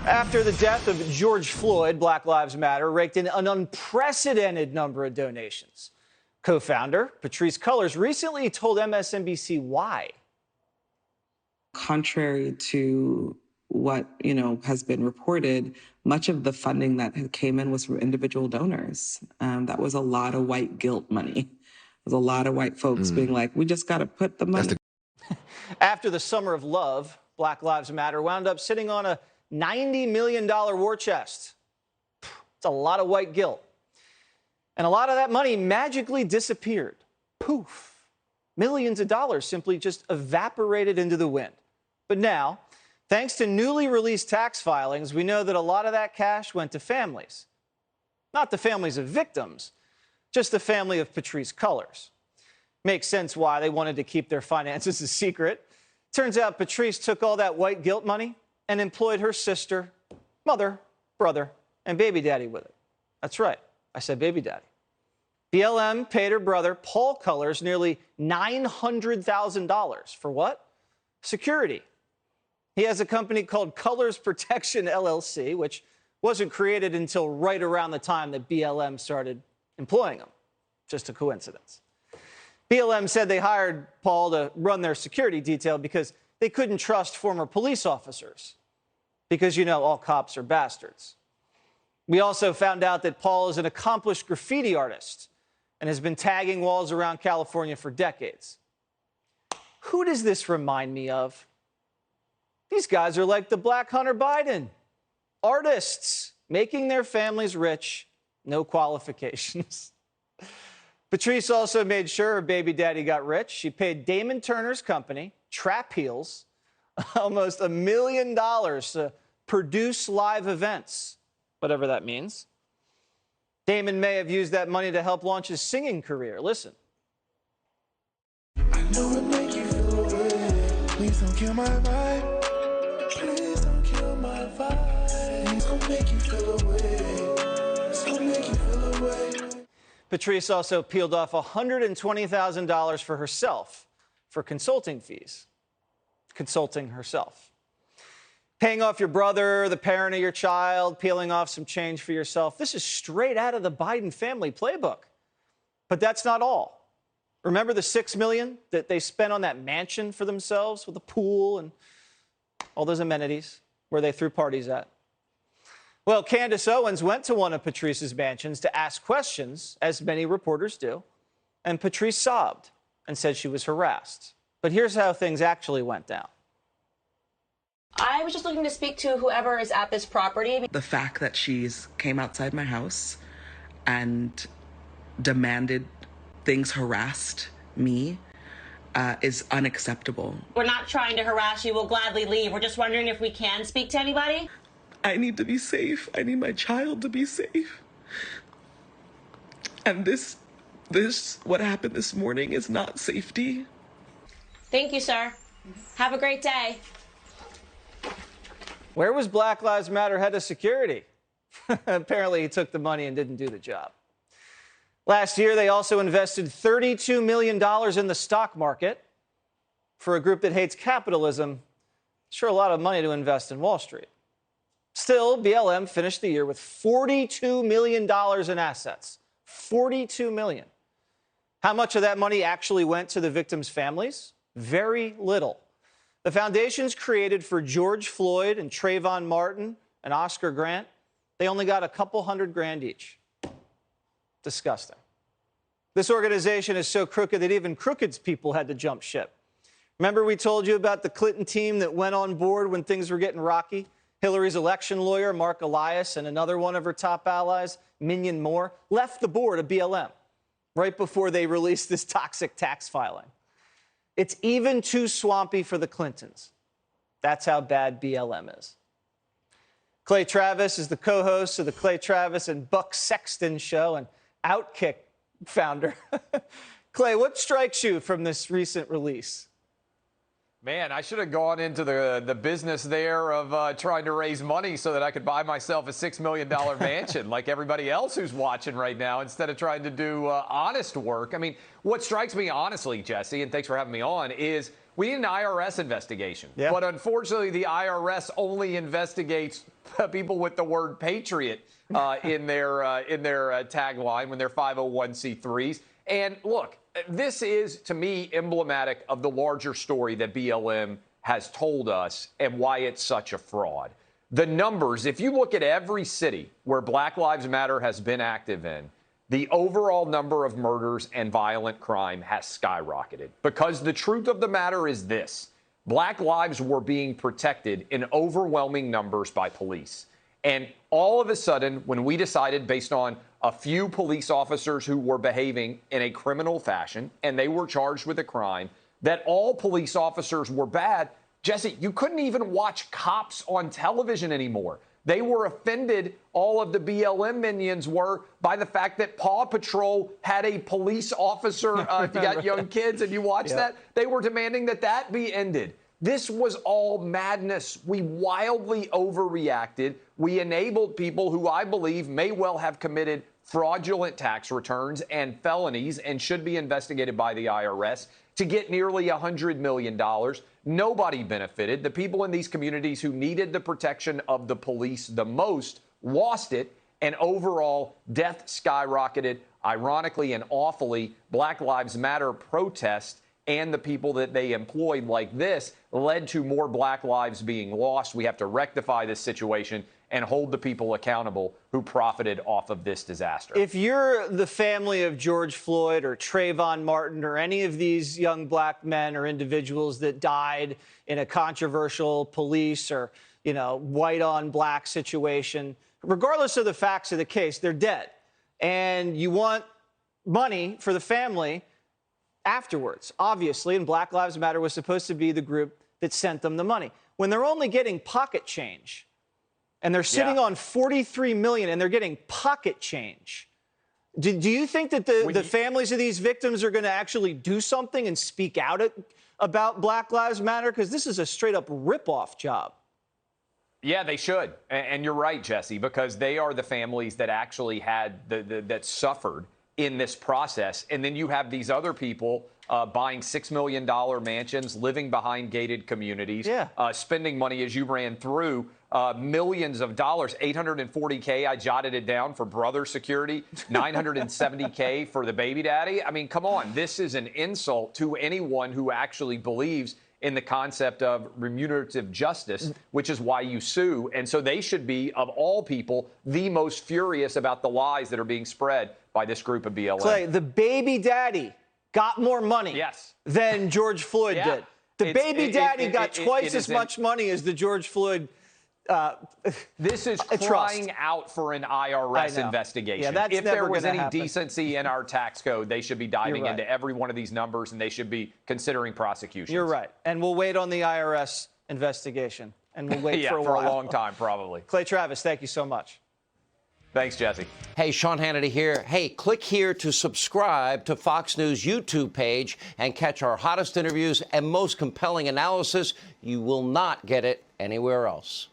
After the death of George Floyd, Black Lives Matter raked in an unprecedented number of donations. Co-founder Patrisse Cullors recently told MSNBC why. Contrary to what, has been reported, much of the funding that came in was from individual donors. That was a lot of white guilt money. It was a lot of white folks being like, we just got to put the money. After the summer of love, Black Lives Matter wound up sitting on a $90 million war chest. It's a lot of white guilt. And a lot of that money magically disappeared. Poof. Millions of dollars simply just evaporated into the wind. But now, thanks to newly released tax filings, we know that a lot of that cash went to families. Not the families of victims, just the family of Patrisse Cullors. Makes sense why they wanted to keep their finances a secret. Turns out Patrisse took all that white guilt money and employed her sister, mother, brother, and baby daddy with it. That's right, I said baby daddy. BLM paid her brother, Paul Cullors, nearly $900,000 for what? Security. He has a company called Cullors Protection, LLC, which wasn't created until right around the time that BLM started employing him. Just a coincidence. BLM said they hired Paul to run their security detail because they couldn't trust former police officers. Because, all cops are bastards. We also found out that Paul is an accomplished graffiti artist and has been tagging walls around California for decades. Who does this remind me of? These guys are like the Black Hunter Biden. Artists making their families rich, no qualifications. Patrisse also made sure her baby daddy got rich. She paid Damon Turner's company, Trap Heels, almost $1 million to produce live events, whatever that means. Damon may have used that money to help launch his singing career. Listen. I know it make you feel away. Please don't kill my vibe. Please don't kill my vibe. It's gonna make you feel away. It's gonna make you feel away. Patrisse also peeled off $120,000 for herself for consulting fees. Consulting herself. Paying off your brother, the parent of your child, peeling off some change for yourself. This is straight out of the Biden family playbook. But that's not all. Remember the $6 million that they spent on that mansion for themselves with a pool and all those amenities where they threw parties at? Well, Candace Owens went to one of Patrisse's mansions to ask questions, as many reporters do, and Patrisse sobbed and said she was harassed. But here's how things actually went down. I was just looking to speak to whoever is at this property. The fact that she's came outside my house and demanded things, harassed me, is unacceptable. We're not trying to harass you. We'll gladly leave. We're just wondering if we can speak to anybody. I need to be safe. I need my child to be safe. And this, what happened this morning is not safety. Thank you, sir. Have a great day. Where was Black Lives Matter head of security? Apparently he took the money and didn't do the job. Last year, they also invested $32 million in the stock market. For a group that hates capitalism, sure a lot of money to invest in Wall Street. Still, BLM finished the year with $42 million in assets. $42 million. How much of that money actually went to the victims' families? Very little. The foundations created for George Floyd and Trayvon Martin and Oscar Grant, they only got a couple $100,000 each. Disgusting. This organization is so crooked that even crooked's people had to jump ship. Remember we told you about the Clinton team that went on board when things were getting rocky? Hillary's election lawyer, Mark Elias, and another one of her top allies, Minion Moore, left the board of BLM right before they released this toxic tax filing. It's even too swampy for the Clintons. That's how bad BLM is. Clay Travis is the co-host of the Clay Travis and Buck Sexton show and OutKick founder. Clay, what strikes you from this recent release? Man, I should have gone into the business there of trying to raise money so that I could buy myself a $6 million mansion like everybody else who's watching right now instead of trying to do honest work. I mean, what strikes me honestly, Jesse, and thanks for having me on, is We need an IRS investigation. Yeah. But unfortunately, the IRS only investigates people with the word patriot in their tagline when they're 501c3s. And look, this is, to me, emblematic of the larger story that BLM has told us and why it's such a fraud. The numbers, if you look at every city where Black Lives Matter has been active in, the overall number of murders and violent crime has skyrocketed. Because the truth of the matter is this: Black lives were being protected in overwhelming numbers by police. And all of a sudden, when we decided, based on a few police officers who were behaving in a criminal fashion, and they were charged with a crime, that all police officers were bad, Jesse, you couldn't even watch cops on television anymore. They were offended, all of the BLM minions were, by the fact that Paw Patrol had a police officer. If you got young kids and you watch that, they were demanding that that be ended. This was all madness. We wildly overreacted. We enabled people who I believe may well have committed fraudulent tax returns and felonies and should be investigated by the IRS to get nearly $100 million. Nobody benefited. The people in these communities who needed the protection of the police the most lost it, and overall death skyrocketed. Ironically and awfully, Black Lives Matter protests and the people that they employed like this led to more Black lives being lost. We have to rectify this situation and hold the people accountable who profited off of this disaster. If you're the family of George Floyd or Trayvon Martin or any of these young black men or individuals that died in a controversial police or, white on black situation, regardless of the facts of the case, they're dead. And you want money for the family afterwards, obviously, and Black Lives Matter was supposed to be the group that sent them the money. When they're only getting pocket change, and they're sitting on $43 million, and they're getting pocket change. Do you think that the families of these victims are going to actually do something and speak out about Black Lives Matter? Because this is a straight-up rip-off job. Yeah, they should. And you're right, Jesse, because they are the families that actually had that suffered in this process. And then you have these other people buying $6 million mansions, living behind gated communities, spending money, as you ran through, millions of dollars, $840K. I jotted it down for brother security, $970K for the baby daddy. I mean, come on. This is an insult to anyone who actually believes in the concept of remunerative justice, which is why you sue. And so they should be, of all people, the most furious about the lies that are being spread by this group of BLM. Clay, the baby daddy got more money than George Floyd did. The baby daddy got twice as much money as the George Floyd this is crying out for an IRS investigation. Yeah, that's if there was any happen. decency in our tax code, they should be diving into every one of these numbers, and they should be considering prosecutions. You're right. And we'll wait on the IRS investigation. And we'll wait for a while. For a long time, probably. Clay Travis, thank you so much. Thanks, Jesse. Hey, Sean Hannity here. Hey, click here to subscribe to Fox News YouTube page and catch our hottest interviews and most compelling analysis. You will not get it anywhere else.